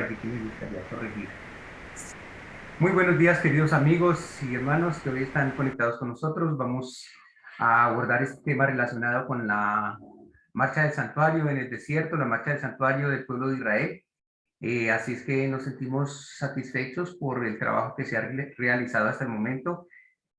que me gustaría corregir. Muy buenos días, queridos amigos y hermanos que hoy están conectados con nosotros. Vamos a abordar este tema relacionado con la marcha del santuario en el desierto, la marcha del santuario del pueblo de Israel. Así es que nos sentimos satisfechos por el trabajo que se ha realizado hasta el momento.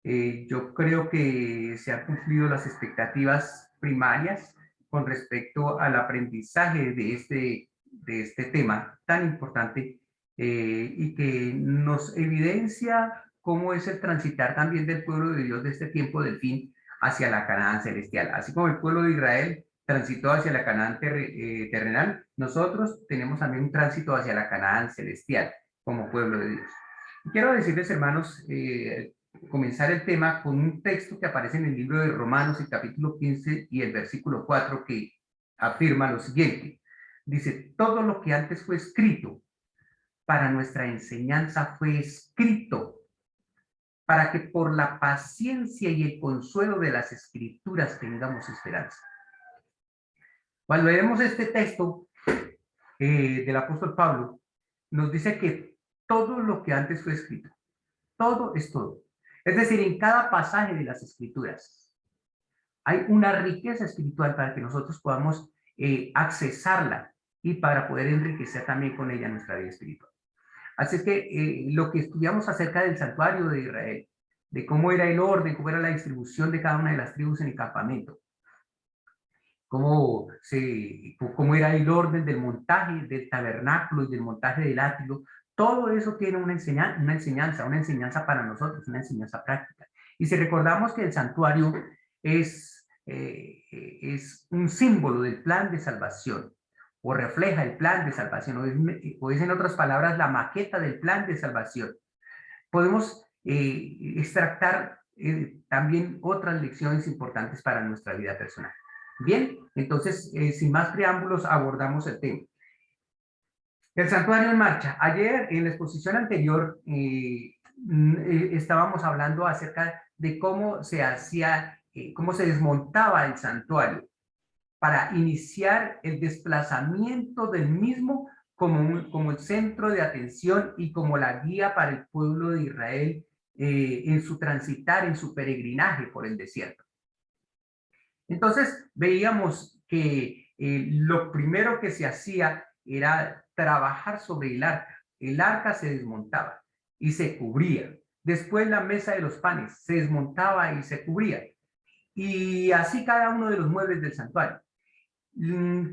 Yo creo que se han cumplido las expectativas primarias con respecto al aprendizaje de este tema tan importante y que nos evidencia cómo es el transitar también del pueblo de Dios de este tiempo del fin hacia la Canaán celestial. Así como el pueblo de Israel transitó hacia la Canaán terrenal, nosotros tenemos también un tránsito hacia la Canaán celestial como pueblo de Dios. Quiero decirles, hermanos, comenzar el tema con un texto que aparece en el libro de Romanos, el capítulo 15 y el versículo 4, que afirma lo siguiente. Dice, todo lo que antes fue escrito para nuestra enseñanza fue escrito para que por la paciencia y el consuelo de las escrituras tengamos esperanza. Cuando leemos este texto del apóstol Pablo, nos dice que todo lo que antes fue escrito, todo es todo. Es decir, en cada pasaje de las escrituras hay una riqueza espiritual para que nosotros podamos accesarla y para poder enriquecer también con ella nuestra vida espiritual. Así es que lo que estudiamos acerca del santuario de Israel, de cómo era el orden, cómo era la distribución de cada una de las tribus en el campamento, cómo era el orden del montaje del tabernáculo y del montaje del átrio, todo eso tiene una enseñanza para nosotros, una enseñanza práctica. Y si recordamos que el santuario es un símbolo del plan de salvación, o refleja el plan de salvación, o es en otras palabras la maqueta del plan de salvación, podemos extractar también otras lecciones importantes para nuestra vida personal. Bien, entonces, sin más preámbulos, abordamos el tema. El santuario en marcha. Ayer, en la exposición anterior, estábamos hablando acerca de cómo se hacía, cómo se desmontaba el santuario para iniciar el desplazamiento del mismo como el centro de atención y como la guía para el pueblo de Israel en su transitar, en su peregrinaje por el desierto. Entonces veíamos que lo primero que se hacía era trabajar sobre el arca. El arca se desmontaba y se cubría. Después la mesa de los panes se desmontaba y se cubría. Y así cada uno de los muebles del santuario.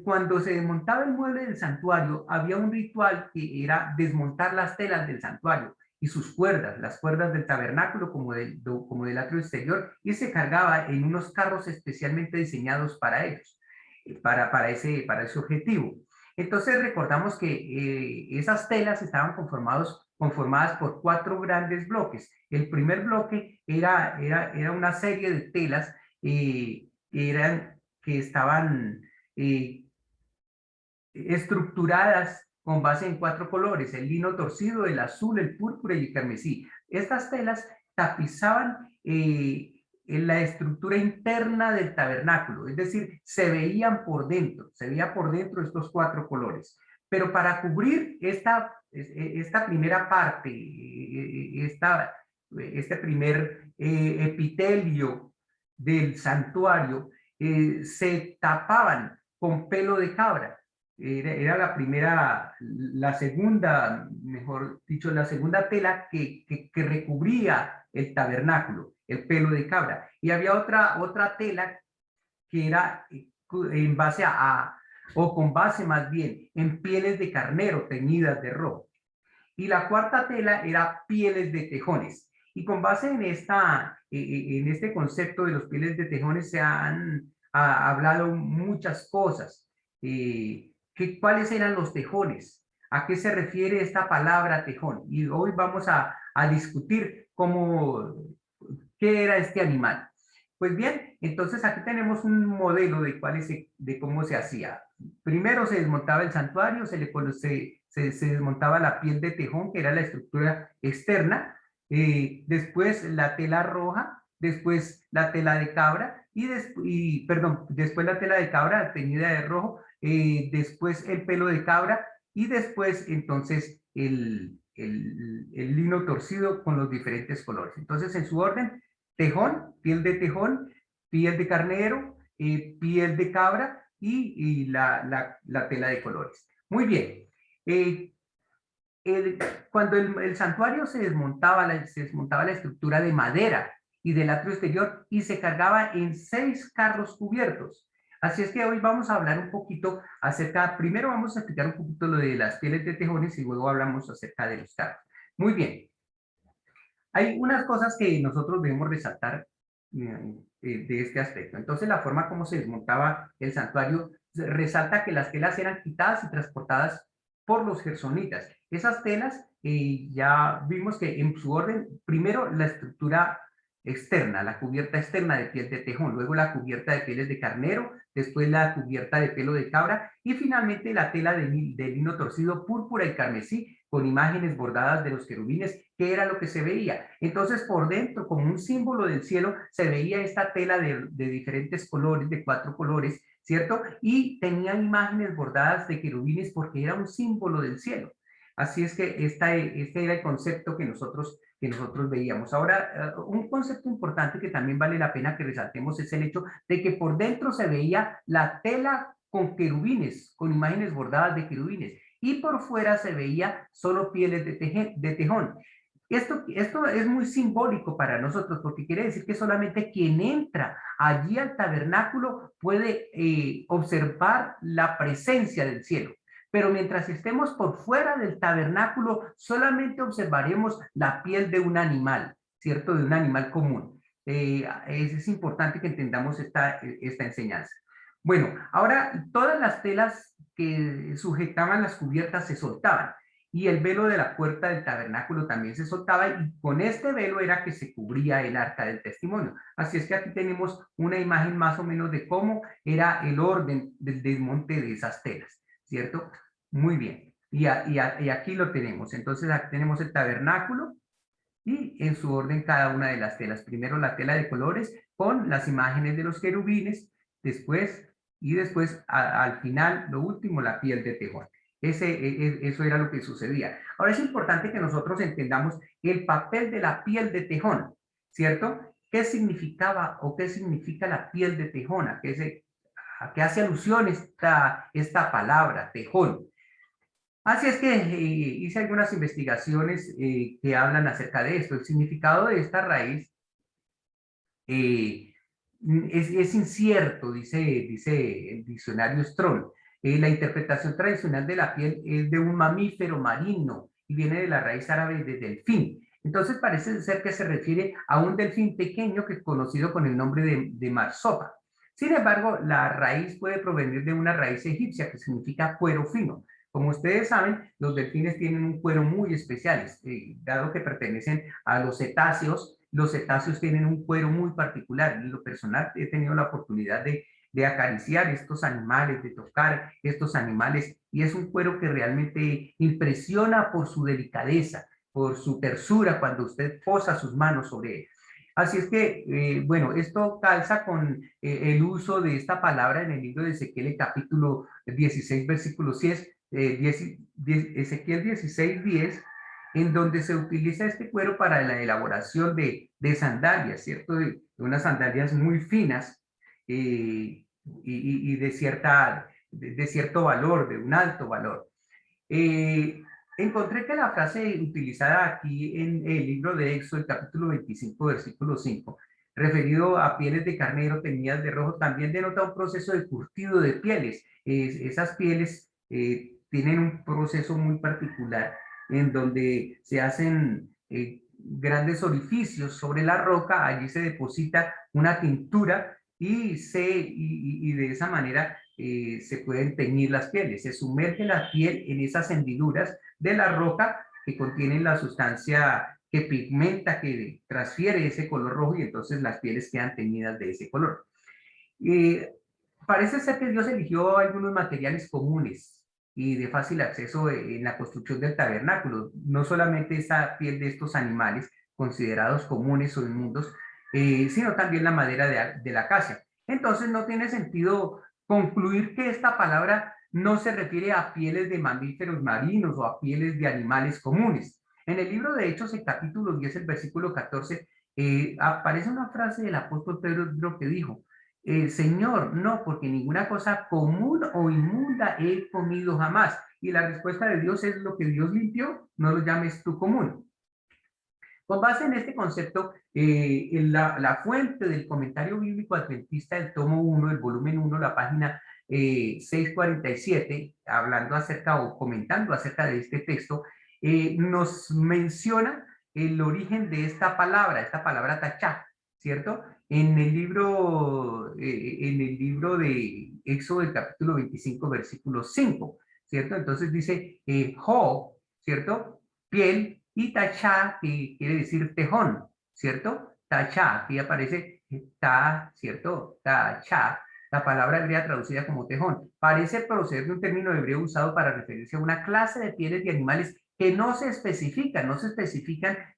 Cuando se desmontaba el mueble del santuario, había un ritual que era desmontar las telas del santuario y sus cuerdas, las cuerdas del tabernáculo como del atrio exterior, y se cargaba en unos carros especialmente diseñados para ellos, para ese objetivo. Entonces recordamos que esas telas estaban conformadas por 4 grandes bloques. El primer bloque era una serie de telas que estaban eh, estructuradas con base en 4 colores, el lino torcido, el azul, el púrpura y el carmesí. Estas telas tapizaban en la estructura interna del tabernáculo, es decir, se veía por dentro estos 4 colores. Pero para cubrir esta primera parte, este primer epitelio del santuario, se tapaban con pelo de cabra. Era la segunda, mejor dicho, la segunda tela que recubría el tabernáculo, el pelo de cabra. Y había otra tela que era en base o con base más bien, en pieles de carnero teñidas de rojo. Y la cuarta tela era pieles de tejones. Y con base en este concepto de los pieles de tejones se han hablado muchas cosas. ¿Cuáles eran los tejones? ¿A qué se refiere esta palabra tejón? Y hoy vamos a discutir qué era este animal. Pues bien, entonces aquí tenemos un modelo de cómo se hacía. Primero se desmontaba el santuario, se desmontaba la piel de tejón, que era la estructura externa, después la tela roja, después la tela de cabra, después la tela de cabra teñida de rojo, después el pelo de cabra y después entonces el lino torcido con los diferentes colores. Entonces en su orden, tejón, piel de carnero, piel de cabra y la tela de colores. Muy bien. Eh, Cuando el santuario se desmontaba la estructura de madera y del atrio exterior y se cargaba en 6 carros cubiertos. Así es que hoy vamos a hablar un poquito acerca, primero vamos a explicar un poquito lo de las pieles de tejones y luego hablamos acerca de los carros. Muy bien, hay unas cosas que nosotros debemos resaltar de este aspecto. Entonces, la forma como se desmontaba el santuario resalta que las telas eran quitadas y transportadas por los gersonitas. Esas telas, ya vimos que en su orden, primero la estructura externa, la cubierta externa de piel de tejón, luego la cubierta de pieles de carnero, después la cubierta de pelo de cabra y finalmente la tela de lino torcido púrpura y carmesí con imágenes bordadas de los querubines, que era lo que se veía. Entonces, por dentro, como un símbolo del cielo, se veía esta tela de diferentes colores, de 4 colores, ¿cierto? Y tenían imágenes bordadas de querubines porque era un símbolo del cielo. Así es que este era el concepto que nosotros veíamos. Ahora, un concepto importante que también vale la pena que resaltemos es el hecho de que por dentro se veía la tela con querubines, con imágenes bordadas de querubines, y por fuera se veía solo pieles de tejón. Esto es muy simbólico para nosotros porque quiere decir que solamente quien entra allí al tabernáculo puede observar la presencia del cielo. Pero mientras estemos por fuera del tabernáculo, solamente observaremos la piel de un animal, ¿cierto? De un animal común. Es importante que entendamos esta enseñanza. Bueno, ahora todas las telas que sujetaban las cubiertas se soltaban y el velo de la puerta del tabernáculo también se soltaba y con este velo era que se cubría el arca del testimonio. Así es que aquí tenemos una imagen más o menos de cómo era el orden del desmonte de esas telas, ¿cierto? Muy bien. Y aquí lo tenemos. Entonces aquí tenemos el tabernáculo y en su orden cada una de las telas. Primero la tela de colores con las imágenes de los querubines, después después al final, lo último, la piel de tejón. Eso era lo que sucedía. Ahora es importante que nosotros entendamos el papel de la piel de tejón, ¿cierto? ¿Qué significaba o qué significa la piel de tejón? ¿A qué hace alusión esta palabra, tejón? Así es que hice algunas investigaciones que hablan acerca de esto. El significado de esta raíz eh, es incierto, dice el diccionario Strong. La interpretación tradicional de la piel es de un mamífero marino y viene de la raíz árabe de delfín. Entonces parece ser que se refiere a un delfín pequeño que es conocido con el nombre de marsopa. Sin embargo, la raíz puede provenir de una raíz egipcia que significa cuero fino. Como ustedes saben, los delfines tienen un cuero muy especial, dado que pertenecen a los cetáceos tienen un cuero muy particular. En lo personal he tenido la oportunidad de acariciar estos animales, de tocar estos animales, y es un cuero que realmente impresiona por su delicadeza, por su tersura cuando usted posa sus manos sobre él. Así es que, bueno, esto calza con el uso de esta palabra en el libro de Ezequiel, capítulo 16, versículo 10, Ezequiel 16, 10, en donde se utiliza este cuero para la elaboración de sandalias, ¿cierto? De unas sandalias muy finas y de cierto valor, de un alto valor. Encontré que la frase utilizada aquí en el libro de Éxodo, el capítulo 25, versículo 5, referido a pieles de carnero teñidas de rojo, también denota un proceso de curtido de pieles. Esas pieles tienen un proceso muy particular en donde se hacen grandes orificios sobre la roca, allí se deposita una tintura y de esa manera se pueden teñir las pieles. Se sumerge la piel en esas hendiduras de la roca que contienen la sustancia que pigmenta, que transfiere ese color rojo y entonces las pieles quedan teñidas de ese color. Eh, Parece ser que Dios eligió algunos materiales comunes y de fácil acceso en la construcción del tabernáculo, no solamente esa piel de estos animales considerados comunes o inmundos, sino también la madera de la acacia. Entonces no tiene sentido concluir que esta palabra no se refiere a pieles de mamíferos marinos o a pieles de animales comunes. En el libro de Hechos, el capítulo 10, el versículo 14, aparece una frase del apóstol Pedro que dijo, Señor, no, porque ninguna cosa común o inmunda he comido jamás. Y la respuesta de Dios es lo que Dios limpió, no lo llames tú común. Con base en este concepto, la fuente del comentario bíblico adventista del tomo 1, el volumen 1, la página 647, hablando acerca o comentando acerca de este texto, nos menciona el origen de esta palabra tachá, ¿cierto? En el libro de Éxodo, el capítulo 25, versículo 5, ¿cierto? Entonces dice, ¿cierto? Piel, y tachá, que quiere decir tejón, ¿cierto? Tachá, aquí aparece ta, ¿cierto? Tachá, la palabra griega traducida como tejón. Parece proceder de un término hebreo usado para referirse a una clase de pieles de animales que no se especifican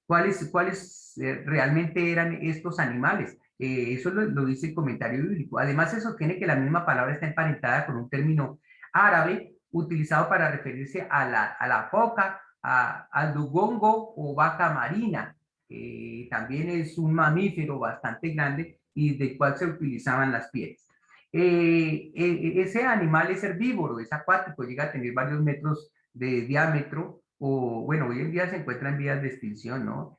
cuáles realmente eran estos animales. Eso lo dice el comentario bíblico. Además, se sostiene que la misma palabra está emparentada con un término árabe utilizado para referirse a la foca, al dugongo o vaca marina, que también es un mamífero bastante grande y del cual se utilizaban las pieles. Ese animal es herbívoro, es acuático, llega a tener varios metros de diámetro, o bueno, hoy en día se encuentra en vías de extinción, ¿no?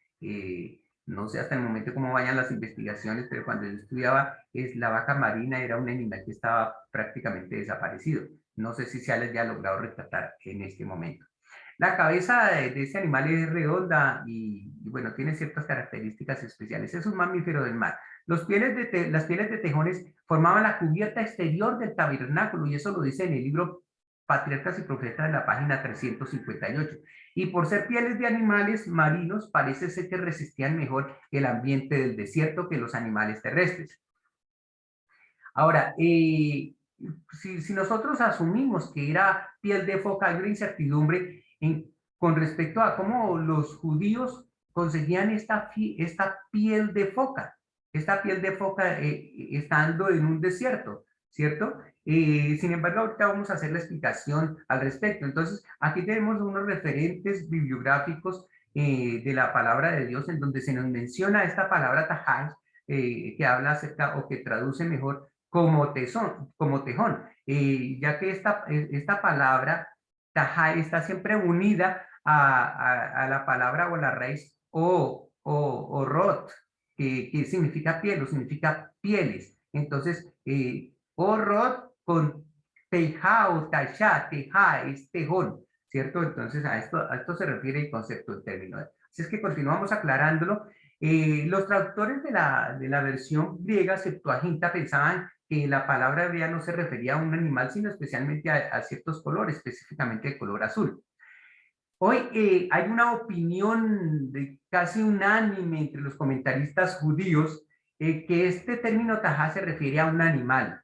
No sé hasta el momento cómo vayan las investigaciones, pero cuando yo estudiaba, la vaca marina era un animal que estaba prácticamente desaparecido. No sé si se ha ya logrado rescatar en este momento. La cabeza de ese animal es redonda y, bueno, tiene ciertas características especiales. Es un mamífero del mar. Las pieles de tejones formaban la cubierta exterior del tabernáculo y eso lo dice en el libro Patriarcas y Profetas de la página 358. Y por ser pieles de animales marinos, parece ser que resistían mejor el ambiente del desierto que los animales terrestres. Ahora, si nosotros asumimos que era piel de foca, hay una incertidumbre con respecto a cómo los judíos conseguían esta piel de foca, estando en un desierto, ¿cierto? Sin embargo, ahorita vamos a hacer la explicación al respecto. Entonces, aquí tenemos unos referentes bibliográficos de la palabra de Dios en donde se nos menciona esta palabra tajaj, que habla acerca o que traduce mejor como tejón, ya que esta palabra tajá está siempre unida a la palabra o la raíz o rot, que significa piel o significa pieles. Entonces, o rot con tejá o tachá, tejá es tejón, ¿cierto? Entonces, a esto se refiere el concepto del término. Así es que continuamos aclarándolo. Los traductores de la versión griega Septuaginta pensaban que la palabra hebrea no se refería a un animal, sino especialmente a ciertos colores, específicamente el color azul. Hoy hay una opinión casi unánime entre los comentaristas judíos que este término tajá se refiere a un animal,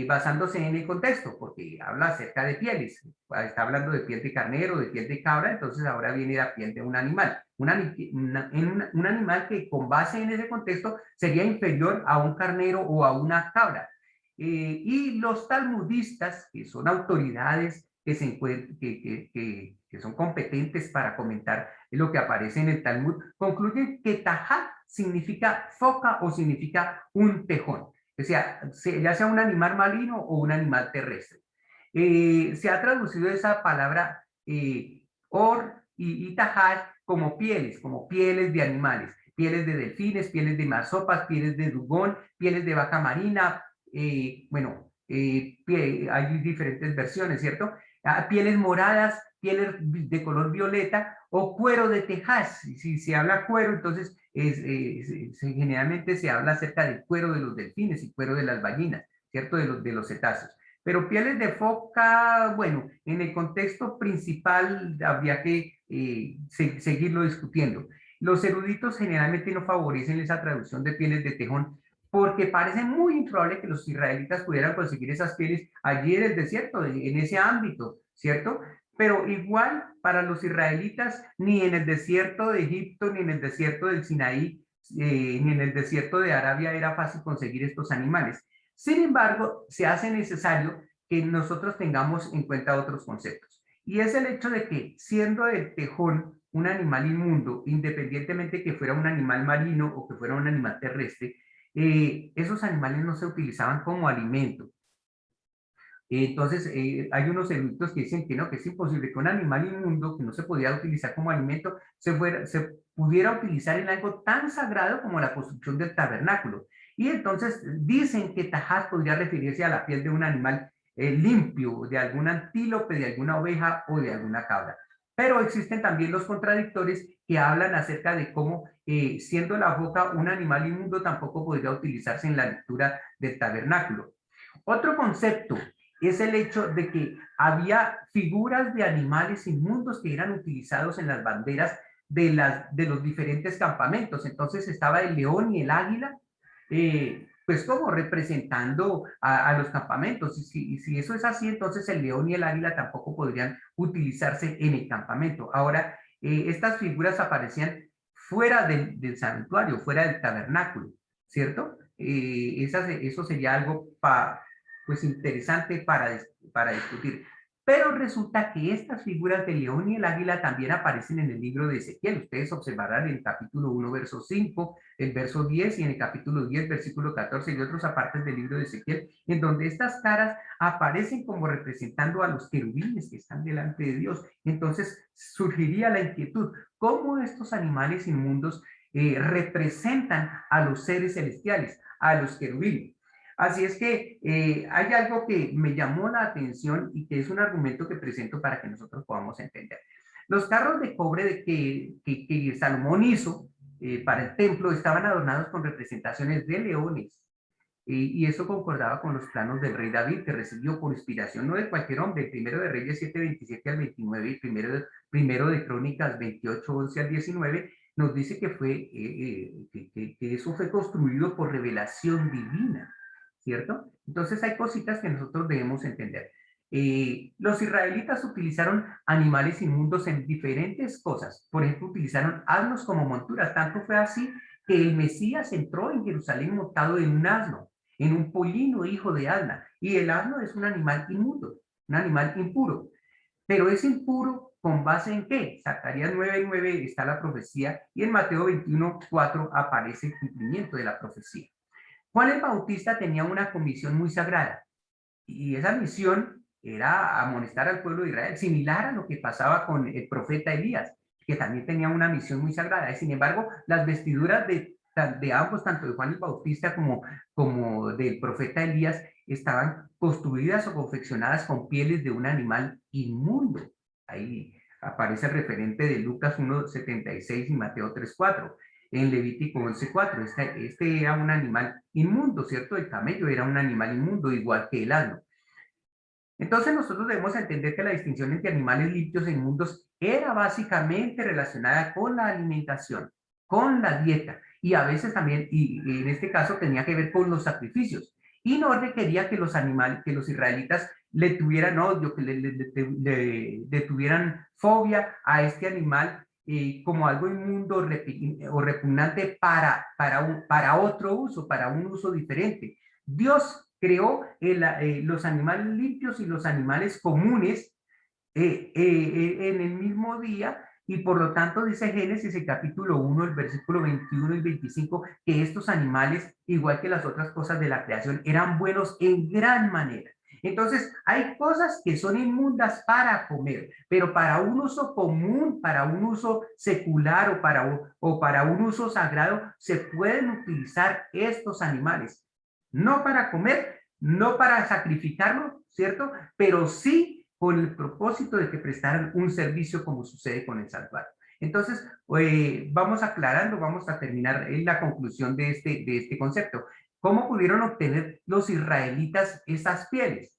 basándose en el contexto, porque habla acerca de pieles. Está hablando de piel de carnero, de piel de cabra, entonces ahora viene la piel de un animal. Un animal que con base en ese contexto sería inferior a un carnero o a una cabra. Y los talmudistas, que son autoridades que son competentes para comentar lo que aparece en el Talmud, concluyen que tajá significa foca o significa un tejón, o sea, ya sea un animal marino o un animal terrestre. Se ha traducido esa palabra or y tajá como pieles de animales, pieles de delfines, pieles de marsopas, pieles de dugón, pieles de vaca marina, bueno, hay diferentes versiones, ¿cierto? Pieles moradas, pieles de color violeta o cuero de tejas. Si se habla cuero, entonces generalmente se habla acerca del cuero de los delfines y cuero de las ballenas, ¿cierto? De los cetáceos. Pero pieles de foca, bueno, en el contexto principal habría que seguirlo discutiendo. Los eruditos generalmente no favorecen esa traducción de pieles de tejón porque parece muy improbable que los israelitas pudieran conseguir esas pieles allí en el desierto, en ese ámbito, ¿cierto? Pero igual para los israelitas, ni en el desierto de Egipto, ni en el desierto del Sinaí, ni en el desierto de Arabia era fácil conseguir estos animales. Sin embargo, se hace necesario que nosotros tengamos en cuenta otros conceptos. Y es el hecho de que, siendo el tejón un animal inmundo, independientemente que fuera un animal marino o que fuera un animal terrestre, esos animales no se utilizaban como alimento. Entonces, hay unos eruditos que dicen que no, que es imposible que un animal inmundo que no se podía utilizar como alimento se pudiera utilizar en algo tan sagrado como la construcción del tabernáculo. Y entonces dicen que Tajás podría referirse a la piel de un animal limpio, de algún antílope, de alguna oveja o de alguna cabra. Pero existen también los contradictores que hablan acerca de cómo, siendo la boca un animal inmundo, tampoco podría utilizarse en la lectura del tabernáculo. Otro concepto es el hecho de que había figuras de animales inmundos que eran utilizados en las banderas de los diferentes campamentos. Entonces estaba el león y el águila, pues como representando a los campamentos. Y si eso es así, entonces el león y el águila tampoco podrían utilizarse en el campamento. Ahora, estas figuras aparecían fuera del santuario, fuera del tabernáculo, ¿cierto? Eso sería algo pues interesante para discutir. Pero resulta que estas figuras del león y el águila también aparecen en el libro de Ezequiel. Ustedes observarán en el capítulo 1, verso 5, el verso 10 y en el capítulo 10, versículo 14 y otros apartes del libro de Ezequiel, en donde estas caras aparecen como representando a los querubines que están delante de Dios. Entonces surgiría la inquietud, ¿cómo estos animales inmundos representan a los seres celestiales, a los querubines? Así es que hay algo que me llamó la atención y que es un argumento que presento para que nosotros podamos entender. Los carros de cobre que Salomón hizo para el templo estaban adornados con representaciones de leones, y eso concordaba con los planos del rey David, que recibió por inspiración no de cualquier hombre. Primero de Reyes 7:27 al 29 y primero de Crónicas 28:11 al 19 nos dice que que eso fue construido por revelación divina, ¿cierto? Entonces hay cositas que nosotros debemos entender. Los israelitas utilizaron animales inmundos en diferentes cosas. Por ejemplo, utilizaron asnos como monturas. Tanto fue así que el Mesías entró en Jerusalén montado en un asno, en un pollino hijo de asna. Y el asno es un animal inmundo, un animal impuro. Pero es impuro con base en qué? Zacarías 9:9 está la profecía y en Mateo 21:4 aparece el cumplimiento de la profecía. Juan el Bautista tenía una comisión muy sagrada y esa misión era amonestar al pueblo de Israel, similar a lo que pasaba con el profeta Elías, que también tenía una misión muy sagrada. Y sin embargo, las vestiduras de ambos, tanto de Juan el Bautista como del profeta Elías, estaban construidas o confeccionadas con pieles de un animal inmundo. Ahí aparece el referente de Lucas 1:76 y Mateo 3:4. En Levítico 11:4, este era un animal inmundo, ¿cierto? El camello era un animal inmundo, igual que el asno. Entonces nosotros debemos entender que la distinción entre animales limpios e inmundos era básicamente relacionada con la alimentación, con la dieta, y a veces también, y en este caso tenía que ver con los sacrificios. Y no requería que los animales, que los israelitas le tuvieran odio, que le tuvieran fobia a este animal como algo inmundo o repugnante para otro uso, para un uso diferente. Dios creó los animales limpios y los animales comunes en el mismo día, y por lo tanto dice Génesis, el capítulo 1, el versículo 21 y 25, que estos animales, igual que las otras cosas de la creación, eran buenos en gran manera. Entonces, hay cosas que son inmundas para comer, pero para un uso común, para un uso secular o para un uso sagrado, se pueden utilizar estos animales. No para comer, no para sacrificarlo, ¿cierto? Pero sí con el propósito de que prestaran un servicio como sucede con el santuario. Entonces, vamos aclarando, vamos a terminar en la conclusión de este concepto. ¿Cómo pudieron obtener los israelitas esas pieles?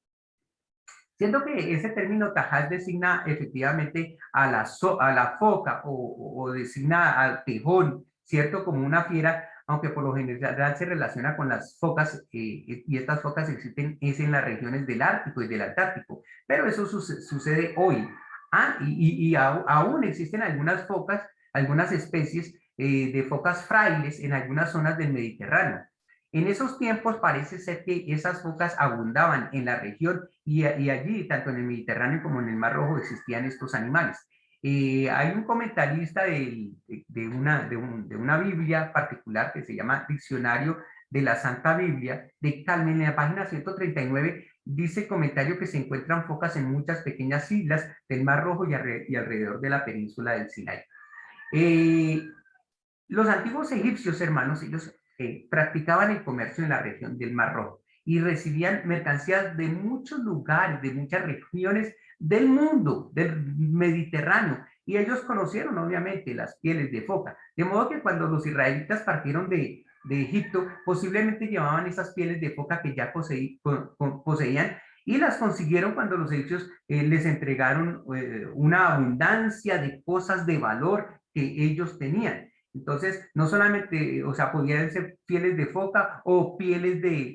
Siendo que ese término tajás designa efectivamente a la foca o designa al tejón, ¿cierto? Como una fiera, aunque por lo general se relaciona con las focas, y estas focas existen es en las regiones del Ártico y del Antártico, pero eso sucede hoy. Aún existen algunas focas, algunas especies de focas frailes en algunas zonas del Mediterráneo. En esos tiempos parece ser que esas focas abundaban en la región y allí, tanto en el Mediterráneo como en el Mar Rojo, existían estos animales. Hay un comentarista de una Biblia particular que se llama Diccionario de la Santa Biblia, de Calmen, en la página 139, dice el comentario que se encuentran focas en muchas pequeñas islas del Mar Rojo y alrededor de la península del Sinai. Los antiguos egipcios, hermanos, ellos practicaban el comercio en la región del Mar Rojo y recibían mercancías de muchos lugares, de muchas regiones del mundo, del Mediterráneo, y ellos conocieron obviamente las pieles de foca, de modo que cuando los israelitas partieron de Egipto, posiblemente llevaban esas pieles de foca que ya poseían y las consiguieron cuando los egipcios les entregaron una abundancia de cosas de valor que ellos tenían. Entonces, no solamente, o sea, podían ser pieles de foca o de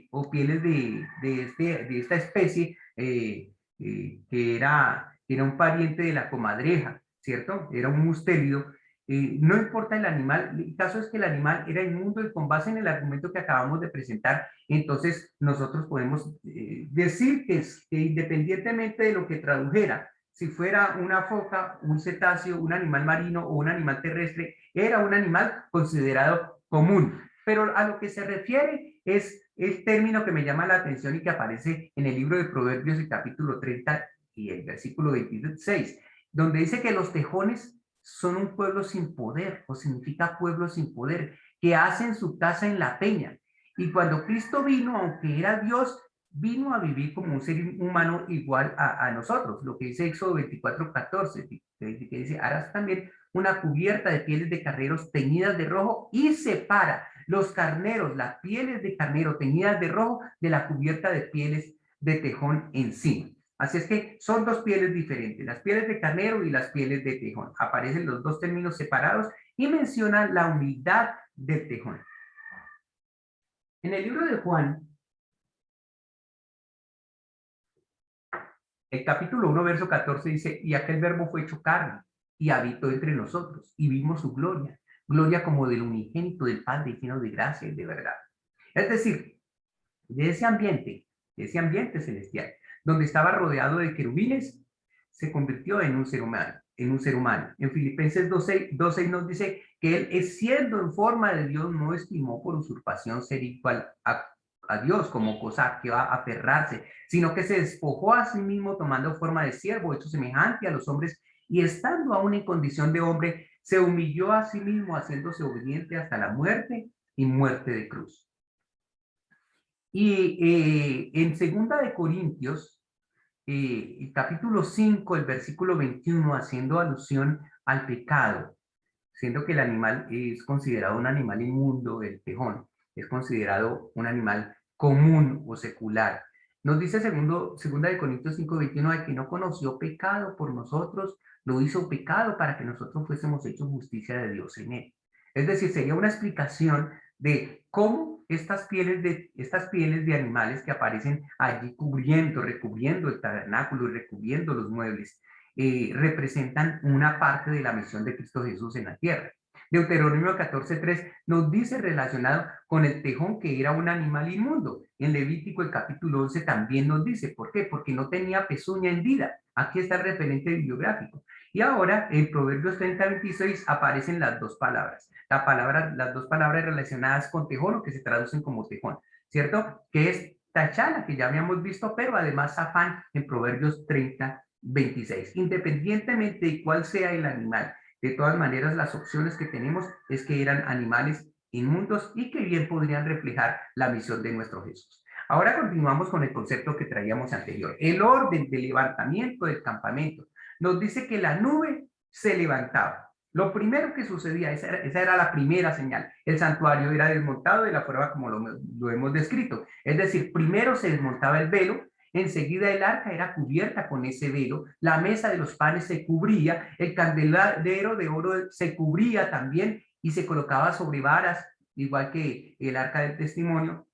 esta especie que era un pariente de la comadreja, ¿cierto? Era un mustélido. No importa el animal, el caso es que el animal era inmundo y con base en el argumento que acabamos de presentar, entonces nosotros podemos decir que independientemente de lo que tradujera, si fuera una foca, un cetáceo, un animal marino o un animal terrestre, era un animal considerado común. Pero a lo que se refiere es el término que me llama la atención y que aparece en el libro de Proverbios, el capítulo 30 y el versículo 26, donde dice que los tejones son un pueblo sin poder, o significa pueblo sin poder, que hacen su casa en la peña. Y cuando Cristo vino, aunque era Dios, vino a vivir como un ser humano igual a nosotros, lo que dice Éxodo 24:14, que dice, harás también una cubierta de pieles de carneros teñidas de rojo y separa los carneros, las pieles de carnero teñidas de rojo de la cubierta de pieles de tejón encima. Así es que son dos pieles diferentes, las pieles de carnero y las pieles de tejón. Aparecen los dos términos separados y menciona la humildad del tejón. En el libro de Juan, el capítulo 1, verso 14 dice, y aquel verbo fue hecho carne y habitó entre nosotros y vimos su gloria, gloria como del unigénito del Padre lleno de gracia y de verdad. Es decir, de ese ambiente celestial, donde estaba rodeado de querubines, se convirtió en un ser humano, en un ser humano. En Filipenses 2:6 nos dice que él, siendo en forma de Dios, no estimó por usurpación ser igual a Dios como cosa que va a aferrarse, sino que se despojó a sí mismo tomando forma de siervo, hecho semejante a los hombres, y estando aún en condición de hombre, se humilló a sí mismo, haciéndose obediente hasta la muerte y muerte de cruz. Y en segunda de Corintios, el capítulo 5, el versículo 21, haciendo alusión al pecado, siendo que el animal es considerado un animal inmundo, el tejón, es considerado un animal común o secular. Nos dice segunda de Corintios 5:21, de que no conoció pecado por nosotros, lo hizo pecado para que nosotros fuésemos hechos justicia de Dios en él. Es decir, sería una explicación de cómo estas pieles de animales que aparecen allí recubriendo el tabernáculo y recubriendo los muebles, representan una parte de la misión de Cristo Jesús en la tierra. Deuteronomio 14:3 nos dice relacionado con el tejón que era un animal inmundo. En Levítico el capítulo 11 también nos dice, ¿por qué? Porque no tenía pezuña hendida. Aquí está el referente bibliográfico. Y ahora en Proverbios 30:26 aparecen las dos palabras. Las dos palabras relacionadas con tejón o que se traducen como tejón, ¿cierto? Que es tachala, que ya habíamos visto, pero además zafán en Proverbios 30:26. Independientemente de cuál sea el animal, de todas maneras las opciones que tenemos es que eran animales inmundos y que bien podrían reflejar la misión de nuestro Jesús. Ahora continuamos con el concepto que traíamos anterior, el orden de levantamiento del campamento. Nos dice que la nube se levantaba. Lo primero que sucedía, esa era la primera señal. El santuario era desmontado de la forma como lo hemos descrito. Es decir, primero se desmontaba el velo, enseguida el arca era cubierta con ese velo, la mesa de los panes se cubría, el candelero de oro se cubría también y se colocaba sobre varas, igual que el arca del testimonio,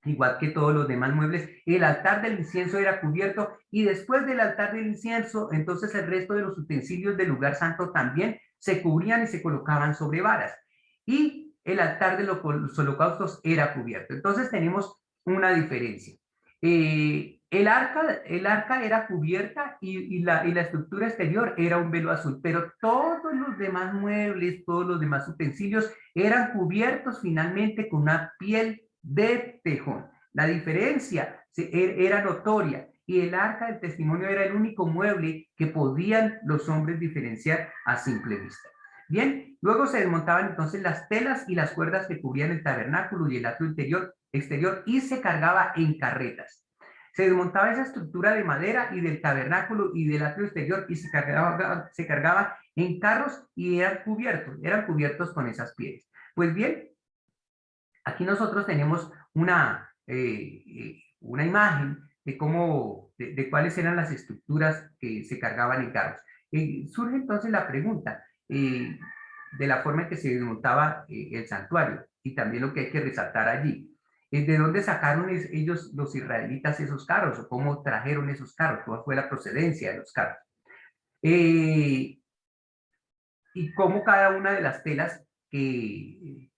igual que todos los demás muebles. El altar del incienso era cubierto y después del altar del incienso, entonces el resto de los utensilios del lugar santo también se cubrían y se colocaban sobre varas. Y el altar de los holocaustos era cubierto. Entonces tenemos una diferencia. El arca era cubierta y la estructura exterior era un velo azul, pero todos los demás muebles, todos los demás utensilios eran cubiertos finalmente con una piel de tejón. La diferencia era notoria y el arca del testimonio era el único mueble que podían los hombres diferenciar a simple vista. Bien, luego se desmontaban entonces las telas y las cuerdas que cubrían el tabernáculo y el atrio exterior y se cargaba en carretas. Se desmontaba esa estructura de madera y del tabernáculo y del atrio exterior y se cargaba en carros y eran cubiertos con esas pieles. Pues bien, aquí nosotros tenemos una imagen de cómo, de cuáles eran las estructuras que se cargaban en carros. Surge entonces la pregunta de la forma en que se desmontaba el santuario y también lo que hay que resaltar allí. ¿De dónde sacaron ellos, los israelitas, esos carros? ¿O cómo trajeron esos carros? ¿Cuál fue la procedencia de los carros? Y cómo cada una de las telas que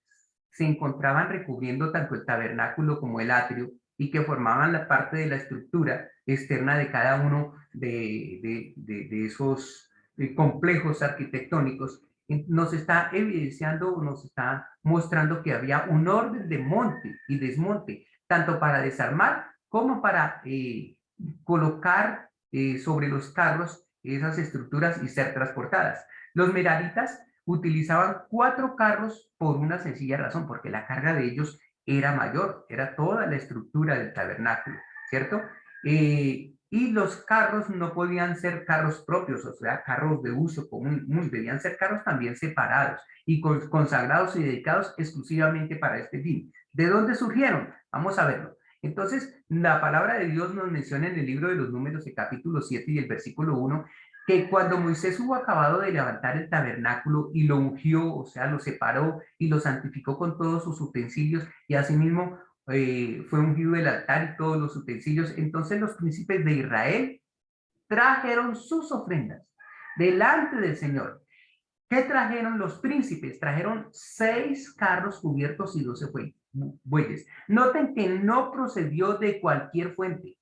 se encontraban recubriendo tanto el tabernáculo como el atrio y que formaban la parte de la estructura externa de cada uno de esos complejos arquitectónicos, nos está evidenciando, nos está mostrando que había un orden de monte y desmonte, tanto para desarmar como para colocar sobre los carros esas estructuras y ser transportadas. Los meraritas utilizaban 4 carros por una sencilla razón, porque la carga de ellos era mayor, era toda la estructura del tabernáculo, ¿cierto? Y los carros no podían ser carros propios, o sea, carros de uso común, debían ser carros también separados y consagrados y dedicados exclusivamente para este fin. ¿De dónde surgieron? Vamos a verlo. Entonces, la palabra de Dios nos menciona en el libro de los Números, el capítulo 7 y el versículo 1, que cuando Moisés hubo acabado de levantar el tabernáculo y lo ungió, o sea, lo separó y lo santificó con todos sus utensilios y asimismo fue ungido el altar y todos los utensilios, entonces los príncipes de Israel trajeron sus ofrendas delante del Señor. ¿Qué trajeron los príncipes? Trajeron 6 carros cubiertos y 12 bueyes. Noten que no procedió de cualquier fuente.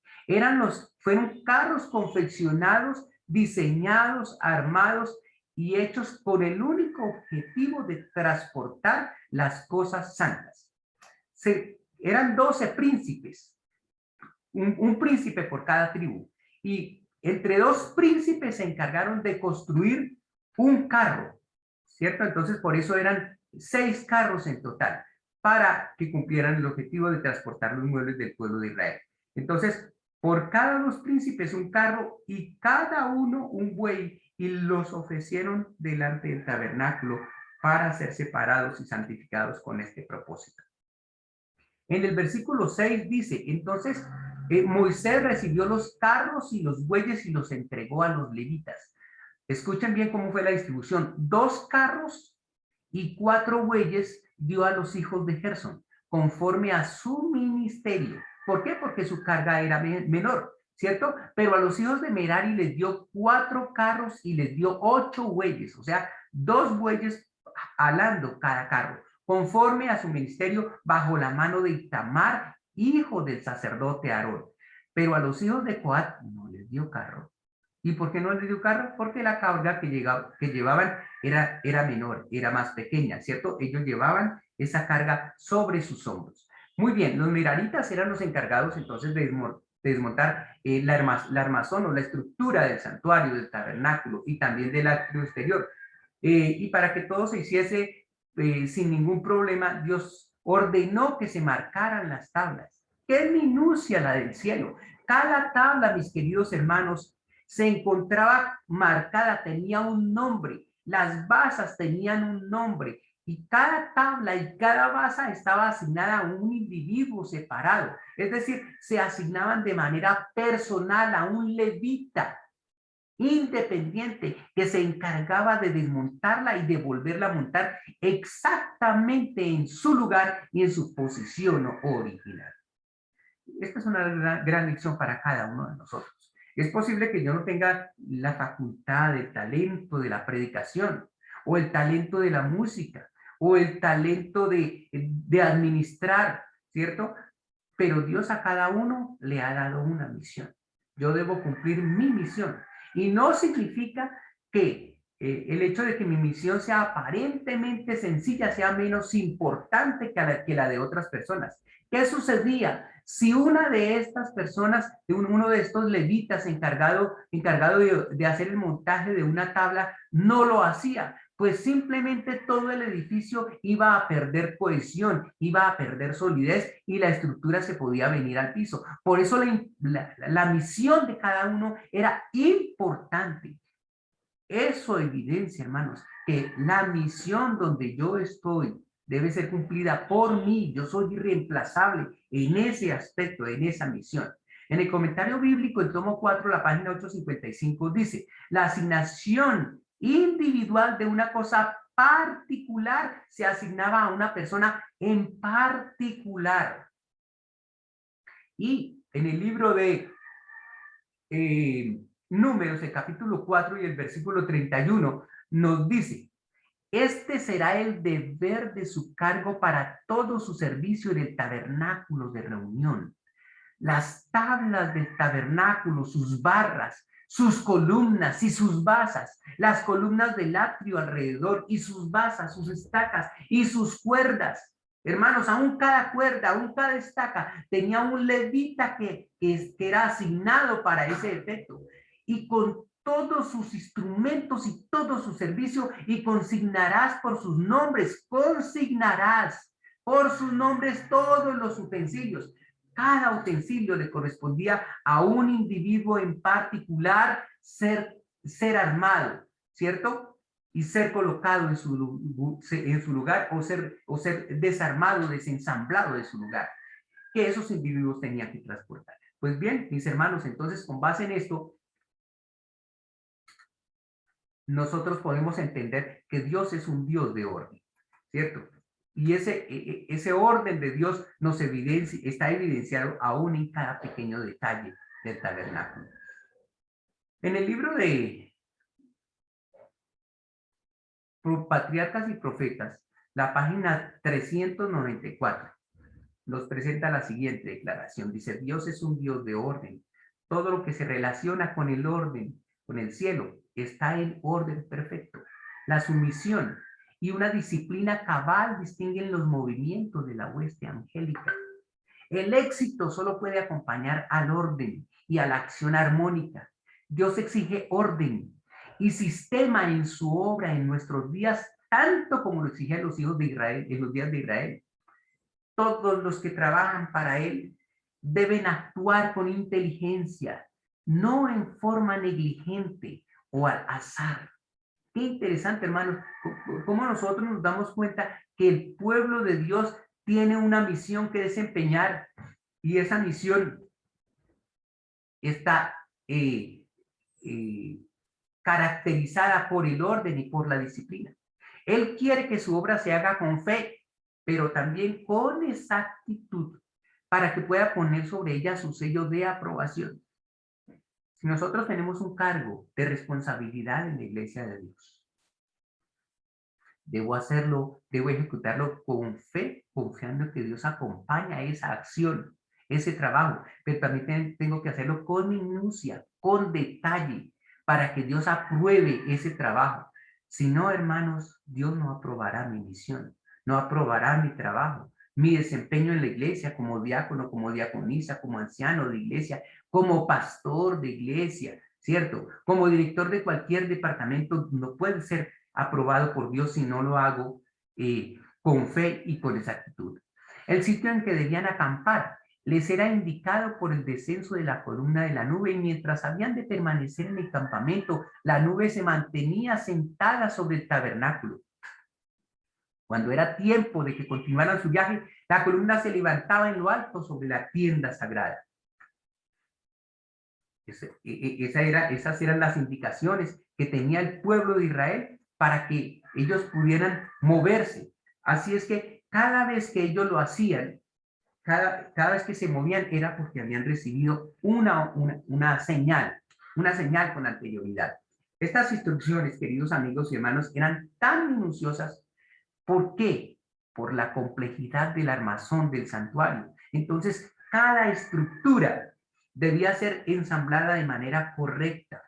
Fueron carros confeccionados, diseñados, armados y hechos con el único objetivo de transportar las cosas santas. Eran 12 príncipes, un príncipe por cada tribu. Y entre 2 príncipes se encargaron de construir un carro, ¿cierto? Entonces, por eso eran 6 carros en total, para que cumplieran el objetivo de transportar los muebles del pueblo de Israel. Entonces, por cada 2 príncipes un carro y cada uno un buey, y los ofrecieron delante del tabernáculo para ser separados y santificados con este propósito. En el versículo 6 dice, entonces Moisés recibió los carros y los bueyes y los entregó a los levitas. Escuchen bien cómo fue la distribución. 2 carros y 4 bueyes dio a los hijos de Gersón, conforme a su ministerio. ¿Por qué? Porque su carga era menor, ¿cierto? Pero a los hijos de Merari les dio 4 carros y les dio 8 bueyes, o sea, 2 bueyes alando cada carro, conforme a su ministerio, bajo la mano de Itamar, hijo del sacerdote Aarón. Pero a los hijos de Coat no les dio carro. ¿Y por qué no les dio carro? Porque la carga que llevaban era menor, era más pequeña, ¿cierto? Ellos llevaban esa carga sobre sus hombros. Muy bien, los meraritas eran los encargados entonces de desmontar la armazón o la estructura del santuario, del tabernáculo y también del atrio exterior. Y para que todo se hiciese sin ningún problema, Dios ordenó que se marcaran las tablas. ¡Qué minucia la del cielo! Cada tabla, mis queridos hermanos, se encontraba marcada, tenía un nombre, las basas tenían un nombre, y cada tabla y cada basa estaba asignada a un individuo separado, es decir, se asignaban de manera personal a un levita independiente que se encargaba de desmontarla y de volverla a montar exactamente en su lugar y en su posición original. Esta es una gran lección para cada uno de nosotros. Es posible que yo no tenga la facultad, el talento de la predicación, o el talento de la música, o el talento de administrar, ¿cierto? Pero Dios a cada uno le ha dado una misión. Yo debo cumplir mi misión. Y no significa que el hecho de que mi misión sea aparentemente sencilla sea menos importante que la de otras personas. ¿Qué sucedía? Si una de estas personas, uno de estos levitas encargado de hacer el montaje de una tabla, no lo hacía, pues simplemente todo el edificio iba a perder cohesión, iba a perder solidez y la estructura se podía venir al piso. Por eso la misión de cada uno era importante. Eso evidencia, hermanos, que la misión donde yo estoy debe ser cumplida por mí. Yo soy irreemplazable en ese aspecto, en esa misión. En el comentario bíblico, el tomo 4, la página 855, dice, la asignación individual de una cosa particular se asignaba a una persona en particular. Y en el libro de Números, el capítulo 4 y el versículo 31, nos dice, este será el deber de su cargo para todo su servicio en el tabernáculo de reunión. Las tablas del tabernáculo, sus barras, sus columnas y sus basas, las columnas del atrio alrededor y sus basas, sus estacas y sus cuerdas. Hermanos, aún cada cuerda, aún cada estaca tenía un levita que era asignado para ese efecto. Y con todos sus instrumentos y todo su servicio, y consignarás por sus nombres, consignarás por sus nombres todos los utensilios. Cada utensilio le correspondía a un individuo en particular ser armado, ¿cierto? Y ser colocado en su lugar o ser desarmado, desensamblado de su lugar, que esos individuos tenían que transportar. Pues bien, mis hermanos, entonces con base en esto, nosotros podemos entender que Dios es un Dios de orden, ¿cierto? Y ese orden de Dios está evidenciado aún en cada pequeño detalle del tabernáculo. En el libro de Patriarcas y Profetas, la página 394, nos presenta la siguiente declaración. Dice, Dios es un Dios de orden. Todo lo que se relaciona con el orden, con el cielo, está en orden perfecto. La sumisión y una disciplina cabal distinguen los movimientos de la hueste angélica. El éxito solo puede acompañar al orden y a la acción armónica. Dios exige orden y sistema en su obra en nuestros días, tanto como lo exige a los hijos de Israel en los días de Israel. Todos los que trabajan para Él deben actuar con inteligencia, no en forma negligente o al azar. Qué interesante, hermanos, cómo nosotros nos damos cuenta que el pueblo de Dios tiene una misión que desempeñar y esa misión está caracterizada por el orden y por la disciplina. Él quiere que su obra se haga con fe, pero también con exactitud, para que pueda poner sobre ella su sello de aprobación. Si nosotros tenemos un cargo de responsabilidad en la iglesia de Dios, debo hacerlo, debo ejecutarlo con fe, confiando que Dios acompaña esa acción, ese trabajo, pero también tengo que hacerlo con minucia, con detalle, para que Dios apruebe ese trabajo. Si no, hermanos, Dios no aprobará mi misión, no aprobará mi trabajo, mi desempeño en la iglesia como diácono, como diaconisa, como anciano de iglesia, como pastor de iglesia, ¿cierto? Como director de cualquier departamento, no puede ser aprobado por Dios si no lo hago con fe y con exactitud. El sitio en que debían acampar les era indicado por el descenso de la columna de la nube, y mientras habían de permanecer en el campamento, la nube se mantenía sentada sobre el tabernáculo. Cuando era tiempo de que continuaran su viaje, la columna se levantaba en lo alto sobre la tienda sagrada. Esas eran las indicaciones que tenía el pueblo de Israel para que ellos pudieran moverse. Así es que cada vez que ellos lo hacían, cada vez que se movían era porque habían recibido una señal con anterioridad. Estas instrucciones, queridos amigos y hermanos, eran tan minuciosas ¿Por qué? Por la complejidad del armazón del santuario. Entonces, cada estructura debía ser ensamblada de manera correcta,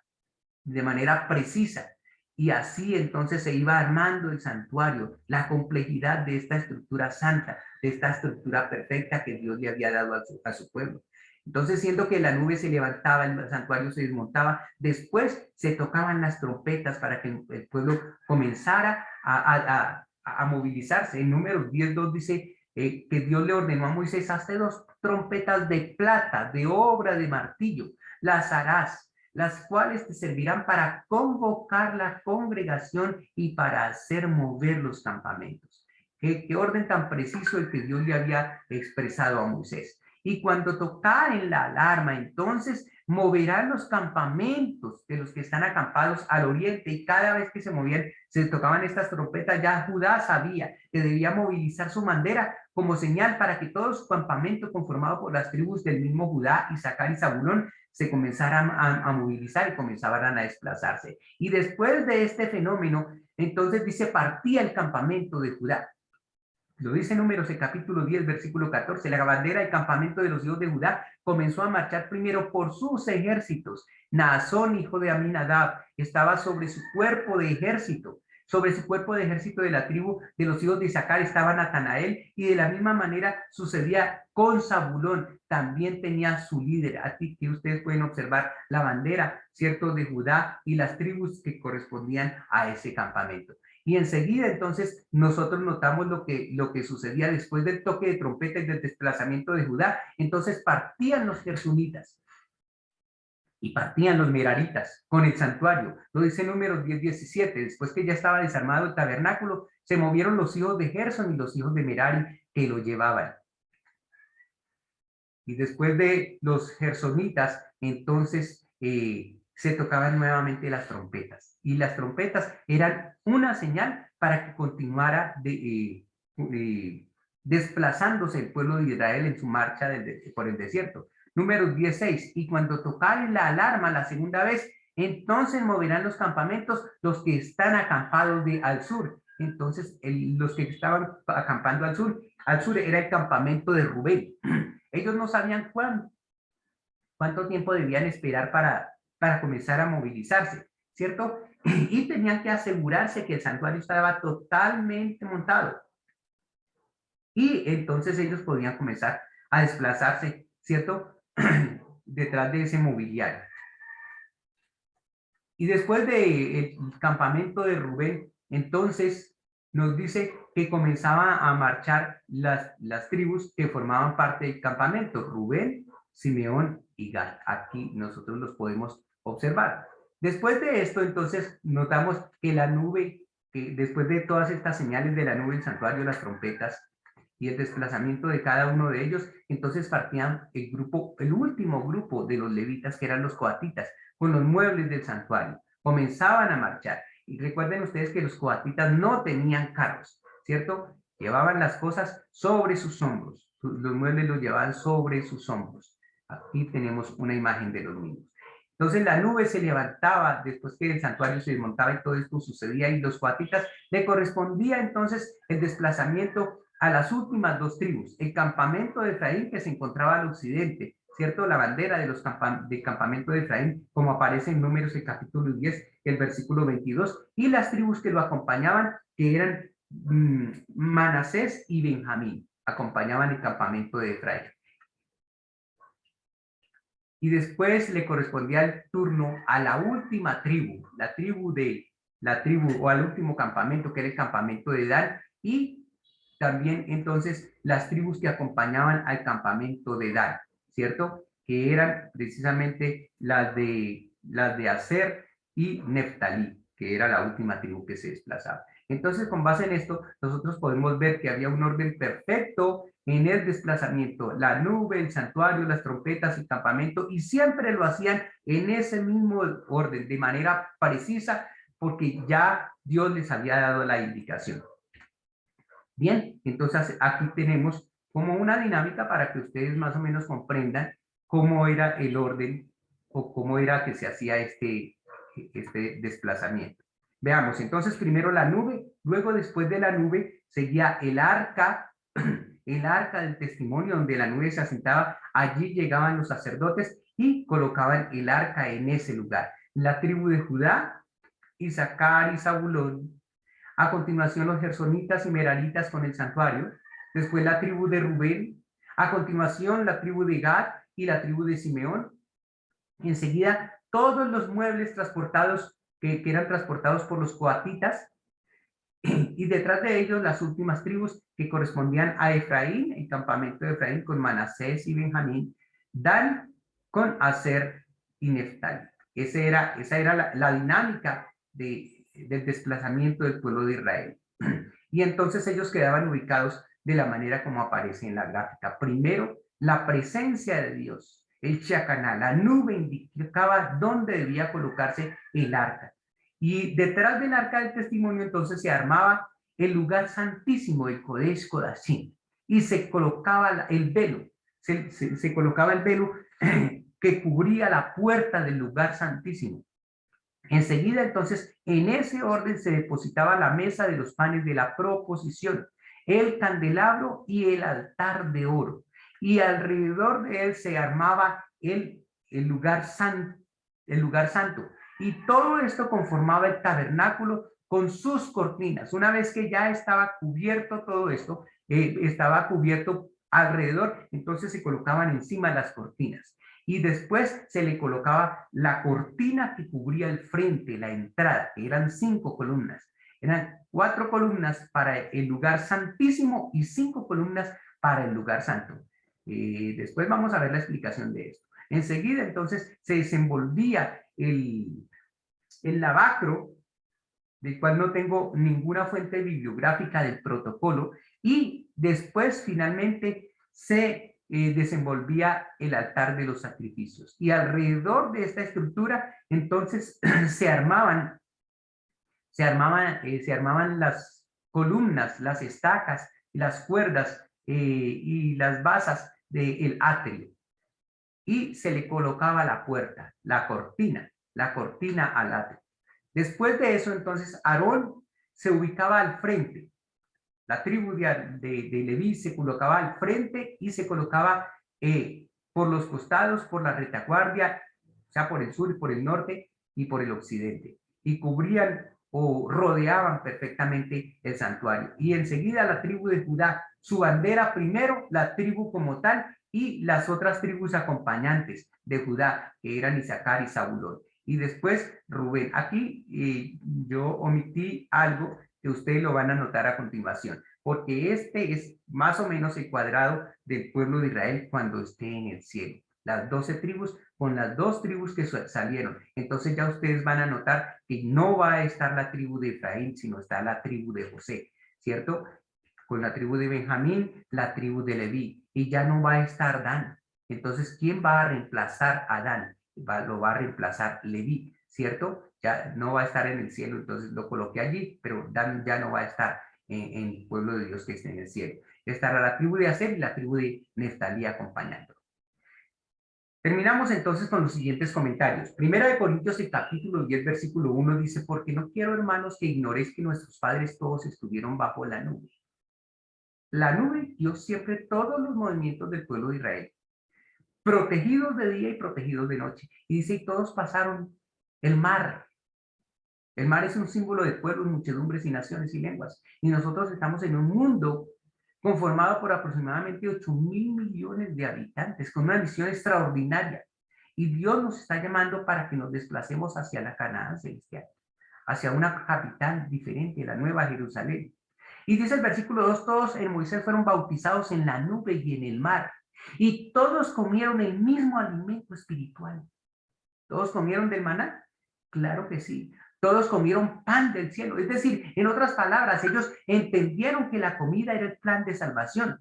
de manera precisa. Y así entonces se iba armando el santuario, la complejidad de esta estructura santa, de esta estructura perfecta que Dios le había dado a su pueblo. Entonces, siendo que la nube se levantaba, el santuario se desmontaba, después se tocaban las trompetas para que el pueblo comenzara a movilizarse. En Números 10:2 dice que Dios le ordenó a Moisés: hazte 2 trompetas de plata, de obra de martillo, las harás, las cuales te servirán para convocar la congregación y para hacer mover los campamentos. ¿Qué orden tan preciso el que Dios le había expresado a Moisés? Y cuando tocaren la alarma, entonces moverán los campamentos de los que están acampados al oriente, y cada vez que se movían, se tocaban estas trompetas, ya Judá sabía que debía movilizar su bandera como señal para que todo su campamento, conformado por las tribus del mismo Judá, Isaacar y Zabulón, se comenzaran a movilizar y comenzaran a desplazarse. Y después de este fenómeno, entonces dice, partía el campamento de Judá. Lo dice Números, el capítulo 10, versículo 14. La bandera del campamento de los hijos de Judá comenzó a marchar primero por sus ejércitos. Naasón, hijo de Aminadab, estaba sobre su cuerpo de ejército. Sobre su cuerpo de ejército de la tribu de los hijos de Isaacar estaba Natanael, y de la misma manera sucedía con Zabulón. También tenía su líder. Aquí que ustedes pueden observar la bandera, ¿cierto?, de Judá y las tribus que correspondían a ese campamento. Y enseguida entonces nosotros notamos lo que sucedía después del toque de trompeta y del desplazamiento de Judá. Entonces partían los gersonitas y partían los meraritas con el santuario. Lo dice Números 10:17. Después que ya estaba desarmado el tabernáculo, se movieron los hijos de Gerson y los hijos de Merari que lo llevaban. Y después de los gersonitas, entonces se tocaban nuevamente las trompetas. Y las trompetas eran una señal para que continuara desplazándose el pueblo de Israel en su marcha por el desierto. Números 16. Y cuando tocaren la alarma la segunda vez, entonces moverán los campamentos, los que están acampados al sur. Entonces, los que estaban acampando al sur era el campamento de Rubén. Ellos no sabían cuánto tiempo debían esperar para comenzar a movilizarse, ¿cierto? Y tenían que asegurarse que el santuario estaba totalmente montado. Y entonces ellos podían comenzar a desplazarse, ¿cierto?, detrás de ese mobiliario. Y después del campamento de Rubén, entonces nos dice que comenzaban a marchar las tribus que formaban parte del campamento: Rubén, Simeón y Gad. Aquí nosotros los podemos observar. Después de esto, entonces, notamos que la nube, que después de todas estas señales de la nube, el santuario, las trompetas y el desplazamiento de cada uno de ellos, entonces partían el último grupo de los levitas, que eran los coatitas, con los muebles del santuario. Comenzaban a marchar. Y recuerden ustedes que los coatitas no tenían carros, ¿cierto? Llevaban las cosas sobre sus hombros. Los muebles los llevaban sobre sus hombros. Aquí tenemos una imagen de los mismos. Entonces la nube se levantaba después que el santuario se desmontaba y todo esto sucedía, y los coatitas le correspondía entonces el desplazamiento a las últimas 2 tribus: el campamento de Efraín, que se encontraba al occidente, ¿cierto? La bandera del campamento de Efraín, como aparece en Números, el capítulo 10, el versículo 22, y las tribus que lo acompañaban, que eran Manasés y Benjamín, acompañaban el campamento de Efraín. Y después le correspondía el turno a la última tribu, o al último campamento, que era el campamento de Dan, y también entonces las tribus que acompañaban al campamento de Dan, ¿cierto?, que eran precisamente las de Aser y Neftalí, que era la última tribu que se desplazaba. Entonces, con base en esto, nosotros podemos ver que había un orden perfecto en el desplazamiento: la nube, el santuario, las trompetas, el campamento, y siempre lo hacían en ese mismo orden, de manera precisa, porque ya Dios les había dado la indicación. Bien, entonces aquí tenemos como una dinámica para que ustedes más o menos comprendan cómo era el orden o cómo era que se hacía este desplazamiento. Veamos, entonces primero la nube, luego después de la nube seguía el arca del testimonio donde la nube se asentaba, allí llegaban los sacerdotes y colocaban el arca en ese lugar. La tribu de Judá, Isaacar y Zabulón. A continuación los gersonitas y meraritas con el santuario. Después la tribu de Rubén. A continuación la tribu de Gad y la tribu de Simeón. Enseguida todos los muebles transportados que eran transportados por los coatitas, y detrás de ellos las últimas tribus que correspondían a Efraín, el campamento de Efraín con Manasés y Benjamín, Dan con Aser y Neftali. Esa era la dinámica del desplazamiento del pueblo de Israel. Y entonces ellos quedaban ubicados de la manera como aparece en la gráfica. Primero, la presencia de Dios, el Shekinah, la nube indicaba dónde debía colocarse el arca. Y detrás del arca del testimonio entonces se armaba el lugar santísimo, el Kodesh Kodashim, y se colocaba el velo, se colocaba el velo que cubría la puerta del lugar santísimo. Enseguida entonces en ese orden se depositaba la mesa de los panes de la proposición, el candelabro y el altar de oro, y alrededor de él se armaba el lugar santo, y todo esto conformaba el tabernáculo con sus cortinas. Una vez que ya estaba cubierto todo esto, estaba cubierto alrededor, entonces se colocaban encima las cortinas. Y después se le colocaba la cortina que cubría el frente, la entrada, que eran 5 columnas. Eran 4 columnas para el lugar santísimo y 5 columnas para el lugar santo. Después vamos a ver la explicación de esto. Enseguida entonces se desenvolvía el lavacro, del cual no tengo ninguna fuente bibliográfica del protocolo, y después finalmente se desenvolvía el altar de los sacrificios. Y alrededor de esta estructura entonces se armaban las columnas, las estacas, las cuerdas y las basas del atrio. Y se le colocaba la puerta, la cortina al atrio. Después de eso, entonces, Aarón se ubicaba al frente. La tribu de Leví se colocaba al frente y se colocaba por los costados, por la retaguardia, o sea, por el sur, por el norte y por el occidente. Y cubrían o rodeaban perfectamente el santuario. Y enseguida la tribu de Judá, su bandera primero, la tribu como tal, y las otras tribus acompañantes de Judá, que eran Isaacar y Zabulón. Y después Rubén. Aquí yo omití algo que ustedes lo van a notar a continuación, porque este es más o menos el cuadrado del pueblo de Israel cuando esté en el cielo. Las 12 tribus con las 2 tribus que salieron. Entonces ya ustedes van a notar que no va a estar la tribu de Efraín, sino está la tribu de José, ¿cierto? Con la tribu de Benjamín, la tribu de Leví, y ya no va a estar Dan. Entonces, ¿quién va a reemplazar a Dan? Lo va a reemplazar Leví, ¿cierto? Ya no va a estar en el cielo, entonces lo coloqué allí, pero Dan ya no va a estar en el pueblo de Dios que esté en el cielo. Estará la tribu de Aser y la tribu de Neftalí acompañando. Terminamos entonces con los siguientes comentarios. Primera de Corintios, el capítulo 10, versículo 1 dice: porque no quiero, hermanos, que ignoréis que nuestros padres todos estuvieron bajo la nube. La nube dio siempre todos los movimientos del pueblo de Israel, protegidos de día y protegidos de noche. Y dice, y todos pasaron el mar. El mar es un símbolo de pueblos, muchedumbres y naciones y lenguas. Y nosotros estamos en un mundo conformado por aproximadamente 8.000 millones de habitantes, con una misión extraordinaria. Y Dios nos está llamando para que nos desplacemos hacia la Canaán celestial, hacia una capital diferente, la Nueva Jerusalén. Y dice el versículo 2, todos en Moisés fueron bautizados en la nube y en el mar, y todos comieron el mismo alimento espiritual. ¿Todos comieron del maná? Claro que sí. Todos comieron pan del cielo. Es decir, en otras palabras, ellos entendieron que la comida era el plan de salvación.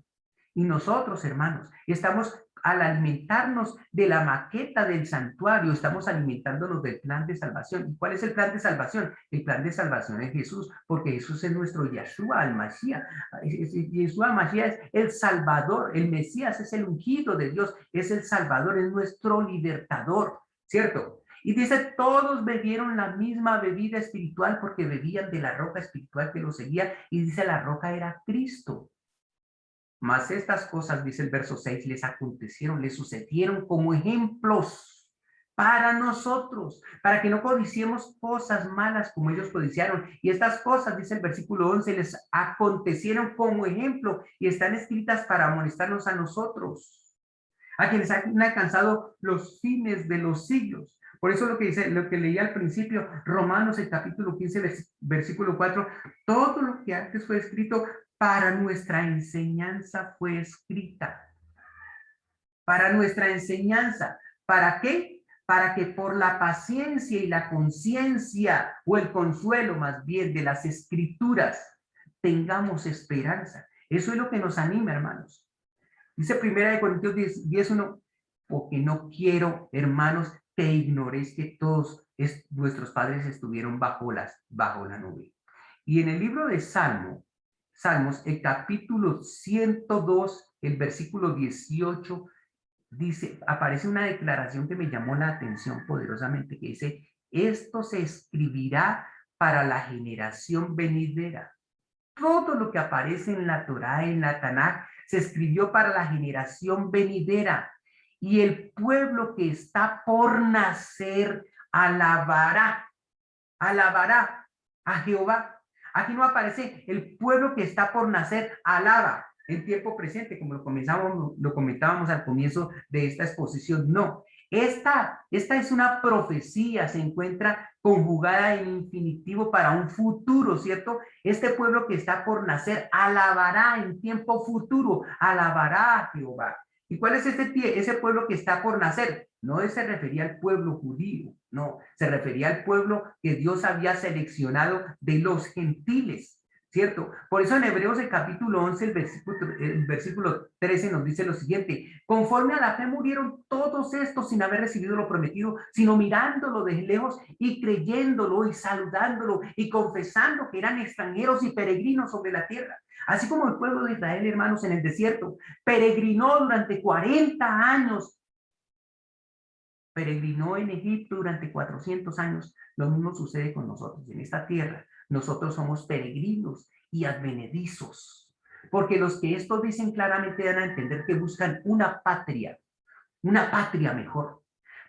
Y nosotros, hermanos, estamos al alimentarnos de la maqueta del santuario, estamos alimentándonos del plan de salvación. ¿Y cuál es el plan de salvación? El plan de salvación es Jesús, porque Jesús es nuestro Yeshua, el Mashiach. Yeshua Mashiach es el Salvador, el Mesías es el ungido de Dios, es el Salvador, es nuestro libertador, ¿cierto? Y dice, todos bebieron la misma bebida espiritual porque bebían de la roca espiritual que los seguía. Y dice, la roca era Cristo. Mas estas cosas, dice el verso 6, les acontecieron, les sucedieron como ejemplos para nosotros, para que no codiciemos cosas malas como ellos codiciaron. Y estas cosas, dice el versículo 11, les acontecieron como ejemplo y están escritas para amonestarnos a nosotros, a quienes han alcanzado los fines de los siglos. Por eso lo que dice, lo que leí al principio, Romanos, el capítulo 15, versículo 4, todo lo que antes fue escrito para nuestra enseñanza fue escrita. Para nuestra enseñanza. ¿Para qué? Para que por la paciencia y la conciencia, o el consuelo más bien de las escrituras, tengamos esperanza. Eso es lo que nos anima, hermanos. Dice 1 Corintios 10:1, porque no quiero, hermanos, que ignoréis que todos vuestros padres estuvieron bajo la nube. Y en el libro de Salmos, el capítulo 102, el versículo 18, dice, aparece una declaración que me llamó la atención poderosamente, que dice, esto se escribirá para la generación venidera. Todo lo que aparece en la Torá, en la Tanaj, se escribió para la generación venidera. Y el pueblo que está por nacer alabará a Jehová. Aquí no aparece el pueblo que está por nacer alaba en tiempo presente, como lo comentábamos al comienzo de esta exposición. No, esta es una profecía, se encuentra conjugada en infinitivo para un futuro, ¿cierto? Este pueblo que está por nacer alabará en tiempo futuro, alabará a Jehová. ¿Y cuál es ese pueblo que está por nacer? No se refería al pueblo judío, no, se refería al pueblo que Dios había seleccionado de los gentiles, ¿cierto? Por eso en Hebreos el capítulo 11, el versículo 13 nos dice lo siguiente, conforme a la fe murieron todos estos sin haber recibido lo prometido, sino mirándolo desde lejos y creyéndolo y saludándolo y confesando que eran extranjeros y peregrinos sobre la tierra. Así como el pueblo de Israel, hermanos, en el desierto, peregrinó durante 40 años, peregrinó en Egipto durante 400 años, lo mismo sucede con nosotros en esta tierra. Nosotros somos peregrinos y advenedizos, porque los que esto dicen claramente dan a entender que buscan una patria mejor.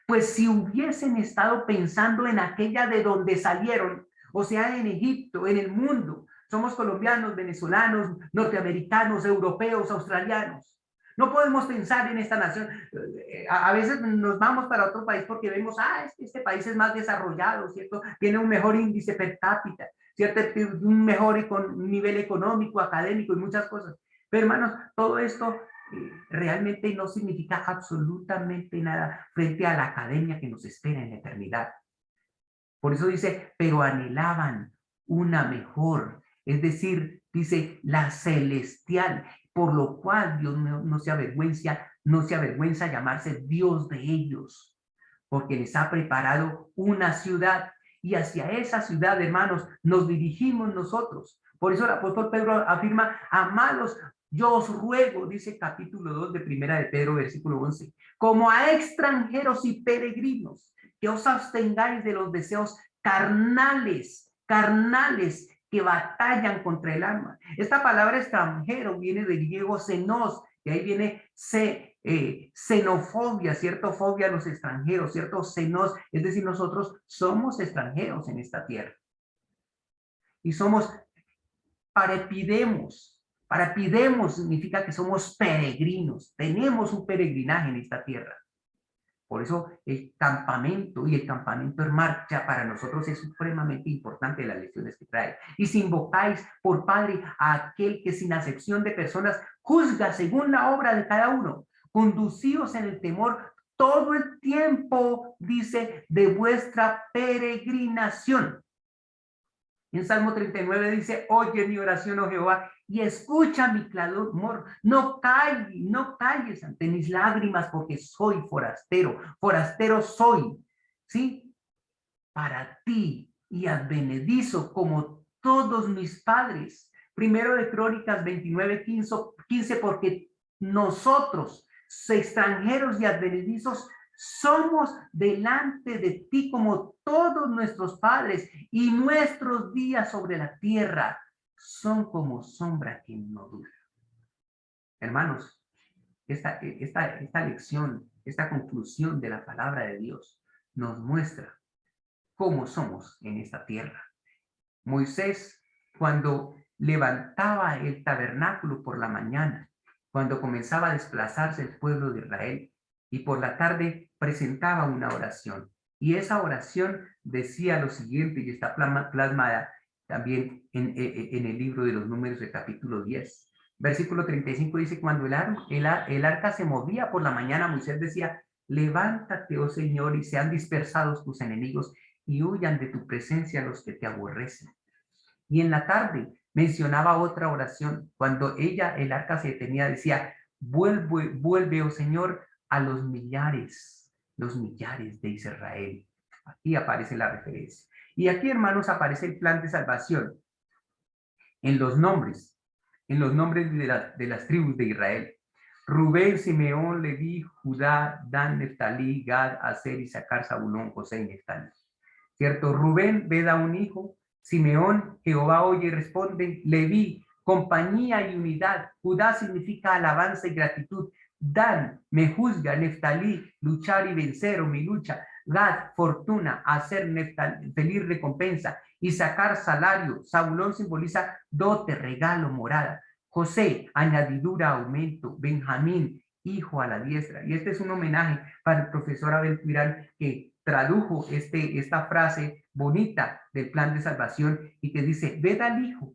Pues si hubiesen estado pensando en aquella de donde salieron, o sea, en Egipto, en el mundo, somos colombianos, venezolanos, norteamericanos, europeos, australianos. No podemos pensar en esta nación. A veces nos vamos para otro país porque vemos, es que este país es más desarrollado, ¿cierto? Tiene un mejor índice per cápita, ¿cierto? Un mejor nivel económico, académico y muchas cosas. Pero hermanos, todo esto realmente no significa absolutamente nada frente a la academia que nos espera en la eternidad. Por eso dice, pero anhelaban una mejor, es decir, dice la celestial, por lo cual Dios no se avergüenza llamarse Dios de ellos, porque les ha preparado una ciudad y hacia esa ciudad, hermanos, nos dirigimos nosotros. Por eso el apóstol Pedro afirma, amados, yo os ruego, dice capítulo 2 de Primera de Pedro, versículo 11, como a extranjeros y peregrinos, que os abstengáis de los deseos carnales que batallan contra el alma. Esta palabra extranjero viene del griego xenos, y ahí viene xenofobia, ¿cierto? Fobia a los extranjeros, ¿cierto? Xenos, es decir, nosotros somos extranjeros en esta tierra. Y somos parepidemos. Parepidemos significa que somos peregrinos, tenemos un peregrinaje en esta tierra. Por eso el campamento y el campamento en marcha para nosotros es supremamente importante las lecciones que trae. Y si invocáis por Padre a aquel que sin acepción de personas juzga según la obra de cada uno, conducíos en el temor todo el tiempo, dice, de vuestra peregrinación. En Salmo 39 dice, oye mi oración, oh Jehová, y escucha mi clamor. No calles ante mis lágrimas, porque soy forastero soy, ¿sí? Para ti, y advenedizo como todos mis padres. Primero de Crónicas 29:15, porque nosotros, extranjeros y advenedizos, Somos delante de ti como todos nuestros padres, y nuestros días sobre la tierra son como sombra que no dura. Hermanos, esta lección, esta conclusión de la palabra de Dios nos muestra cómo somos en esta tierra. Moisés, cuando levantaba el tabernáculo por la mañana, cuando comenzaba a desplazarse el pueblo de Israel, y por la tarde presentaba una oración. Y esa oración decía lo siguiente, y está plasmada también en el libro de los Números de capítulo 10. Versículo 35 dice, cuando el arca se movía por la mañana, Moisés decía, levántate, oh Señor, y sean dispersados tus enemigos, y huyan de tu presencia los que te aborrecen. Y en la tarde mencionaba otra oración. Cuando el arca se detenía, decía, vuelve, oh Señor, a los millares de Israel. Aquí aparece la referencia. Y aquí, hermanos, aparece el plan de salvación en los nombres de las tribus de Israel. Rubén, Simeón, Leví, Judá, Dan, Neftalí, Gad, Aser, Isaacar, Zabulón, José y Neftalí. ¿Cierto? Rubén ve da un hijo, Simeón, Jehová oye y responde, Leví, compañía y unidad, Judá significa alabanza y gratitud, Dan, me juzga, Neftalí, luchar y vencer o mi lucha, Gad, fortuna, hacer Neftalí, feliz recompensa, Isaacar, salario, Zabulón simboliza dote, regalo, morada, José, añadidura, aumento, Benjamín, hijo a la diestra. Y este es un homenaje para el profesor Abel Tuirán, que tradujo esta frase bonita del plan de salvación y que dice, ved al Hijo,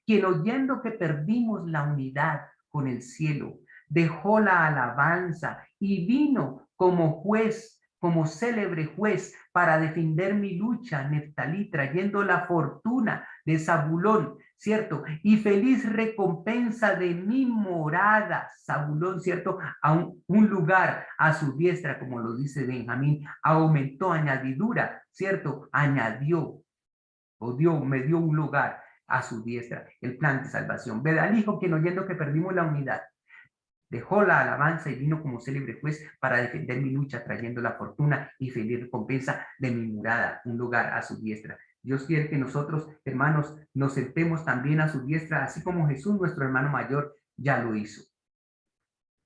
quien oyendo que perdimos la unidad con el cielo, dejó la alabanza y vino como juez, como célebre juez, para defender mi lucha, Neftalí, trayendo la fortuna de Zabulón, ¿cierto? Y feliz recompensa de mi morada, Zabulón, ¿cierto? A un lugar a su diestra, como lo dice Benjamín, aumentó añadidura, ¿cierto? Añadió, me dio un lugar a su diestra, el plan de salvación. Ved al Hijo, quien oyendo que perdimos la unidad, dejó la alabanza y vino como célebre juez para defender mi lucha, trayendo la fortuna y feliz recompensa de mi morada, un lugar a su diestra. Dios quiere que nosotros, hermanos, nos sentemos también a su diestra, así como Jesús, nuestro hermano mayor, ya lo hizo.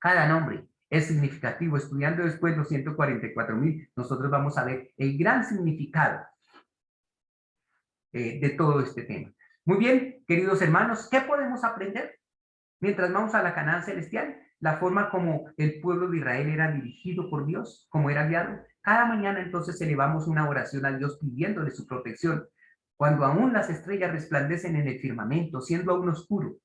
Cada nombre es significativo. Estudiando después los 144,000, nosotros vamos a ver el gran significado de todo este tema. Muy bien, queridos hermanos, ¿qué podemos aprender? Mientras vamos a la Canaán celestial, la forma como el pueblo de Israel era dirigido por Dios, como era guiado. Cada mañana entonces elevamos una oración a Dios pidiéndole su protección. Cuando aún las estrellas resplandecen en el firmamento, siendo aún oscuro,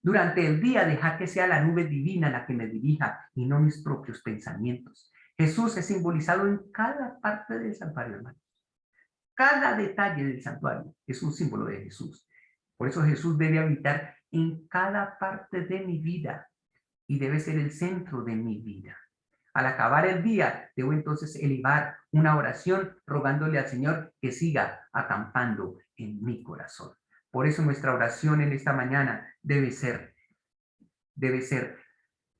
durante el día deja que sea la nube divina la que me dirija y no mis propios pensamientos. Jesús es simbolizado en cada parte del santuario, hermano. Cada detalle del santuario es un símbolo de Jesús. Por eso Jesús debe habitar en cada parte de mi vida y debe ser el centro de mi vida. Al acabar el día, debo entonces elevar una oración rogándole al Señor que siga acampando en mi corazón. Por eso nuestra oración en esta mañana debe ser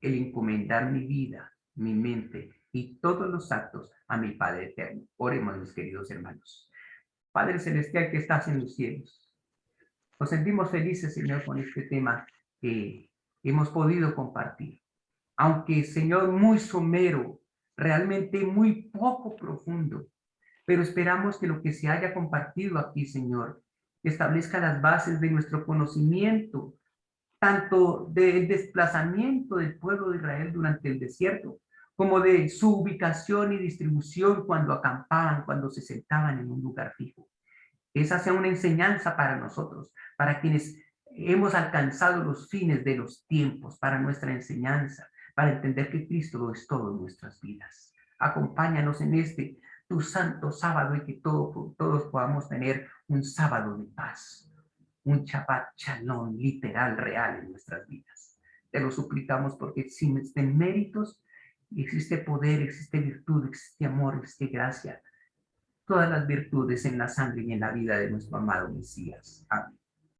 el encomendar mi vida, mi mente y todos los actos a mi Padre eterno. Oremos, mis queridos hermanos. Padre Celestial que estás en los cielos, nos sentimos felices, Señor, con este tema que hemos podido compartir. Aunque, Señor, muy somero, realmente muy poco profundo, pero esperamos que lo que se haya compartido aquí, Señor, establezca las bases de nuestro conocimiento, tanto del desplazamiento del pueblo de Israel durante el desierto, como de su ubicación y distribución cuando acampaban, cuando se sentaban en un lugar fijo. Esa sea una enseñanza para nosotros, para quienes hemos alcanzado los fines de los tiempos, para nuestra enseñanza, para entender que Cristo lo es todo en nuestras vidas. Acompáñanos en este tu santo sábado y que todos podamos tener un sábado de paz, un Shabbat Shalom literal, real en nuestras vidas. Te lo suplicamos porque sin méritos existe poder, existe virtud, existe amor, existe gracia, todas las virtudes en la sangre y en la vida de nuestro amado Mesías. Amén.